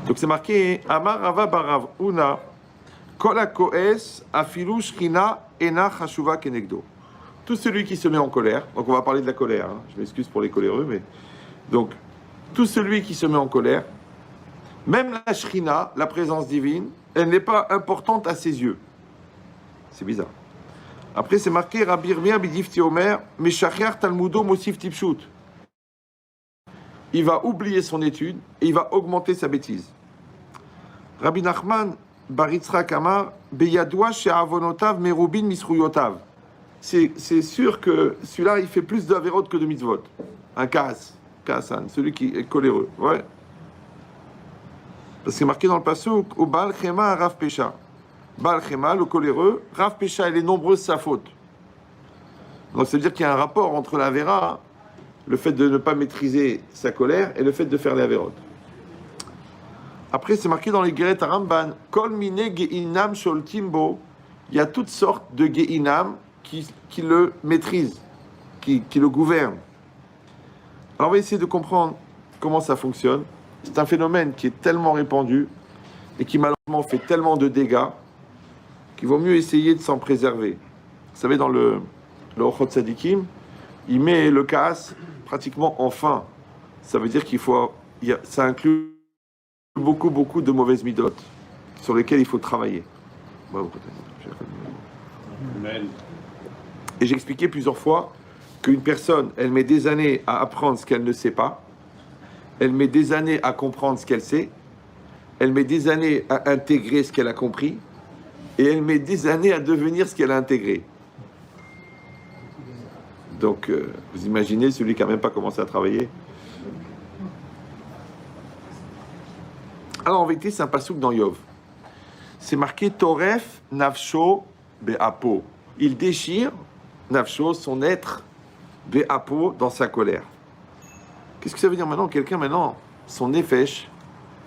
Donc c'est marqué Amar Rava Barav Una Kol HaKoes Afilu Shchina Ena Chashuva Kenegdo. Tout celui qui se met en colère, donc on va parler de la colère, hein. Je m'excuse pour les coléreux, mais donc tout celui qui se met en colère, même la Shrina, la présence divine, elle n'est pas importante à ses yeux. C'est bizarre. Après, c'est marqué Rabbi Yirmiyah Bidifti Omer, Meshacher Talmudo Mosif Tipshut. Il va oublier son étude et il va augmenter sa bêtise. Rabbi Nachman Bar Yitzchak Amar, Beyadwa She'avonotav Merubin Misruyotav. C'est sûr que celui-là, il fait plus d'avérots que de mitzvot. Un Kaasan, celui qui est coléreux. Ouais. Parce que c'est marqué dans le passouk, au Baal Chema Rav Pesha. Baal Chema, le coléreux, Rav Pesha, elle est nombreuse sa faute. Donc ça veut dire qu'il y a un rapport entre la Vera, le fait de ne pas maîtriser sa colère, et le fait de faire les avérotes. Après, c'est marqué dans les Geret Aramban, Kol mine geinam sholtimbo, il y a toutes sortes de geinam qui le maîtrisent, qui le gouvernent. Alors on va essayer de comprendre comment ça fonctionne. C'est un phénomène qui est tellement répandu et qui malheureusement fait tellement de dégâts qu'il vaut mieux essayer de s'en préserver. Vous savez, dans le Ochot Tzadikim, il met le Kaas pratiquement en fin. Ça veut dire ça inclut beaucoup de mauvaises midotes sur lesquelles il faut travailler. Amen. Et j'ai expliqué plusieurs fois qu'une personne, elle met des années à apprendre ce qu'elle ne sait pas, elle met des années à comprendre ce qu'elle sait, elle met des années à intégrer ce qu'elle a compris, et elle met des années à devenir ce qu'elle a intégré. Donc, vous imaginez celui qui n'a même pas commencé à travailler. Alors, en vérité, c'est un passouk dans Yov. C'est marqué Toref Nafsho Be'apo. Il déchire Nafsho, son être, Be'apo, dans sa colère. Qu'est-ce que ça veut dire maintenant? Quelqu'un, son nefesh,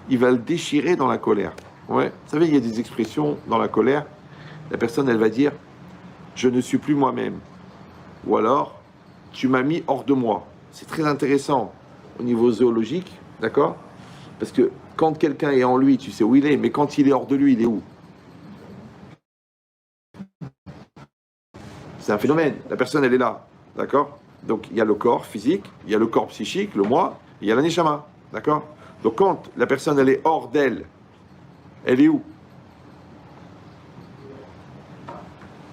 il va le déchirer dans la colère. Ouais. Vous savez, il y a des expressions dans la colère. La personne, elle va dire « Je ne suis plus moi-même ». Ou alors « Tu m'as mis hors de moi ». C'est très intéressant au niveau zoologique, d'accord? Parce que quand quelqu'un est en lui, tu sais où il est, mais quand il est hors de lui, il est où? C'est un phénomène. La personne, elle est là, d'accord? Donc, il y a le corps physique, il y a le corps psychique, le moi, il y a la neshama, d'accord? Donc, quand la personne, elle est hors d'elle, elle est où?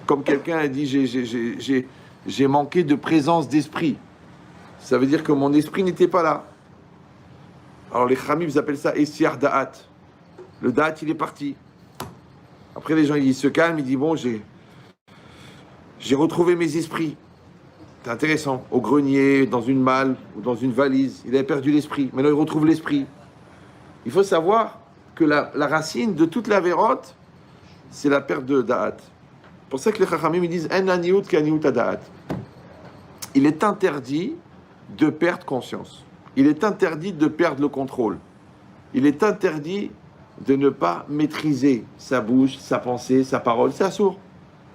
Comme quelqu'un a dit, j'ai manqué de présence d'esprit. Ça veut dire que mon esprit n'était pas là. Alors, les Khamim, ils appellent ça Essiar Da'at. Le Da'at, il est parti. Après, les gens, ils se calment, ils disent, bon, j'ai retrouvé mes esprits. C'est intéressant. Au grenier, dans une malle ou dans une valise, il avait perdu l'esprit. Maintenant, il retrouve l'esprit. Il faut savoir que la racine de toute la vérote, c'est la perte de Da'at. C'est pour ça que les Chachamim ils disent En aniout kaniout Da'at. Il est interdit de perdre conscience. Il est interdit de perdre le contrôle. Il est interdit de ne pas maîtriser sa bouche, sa pensée, sa parole. C'est assourd.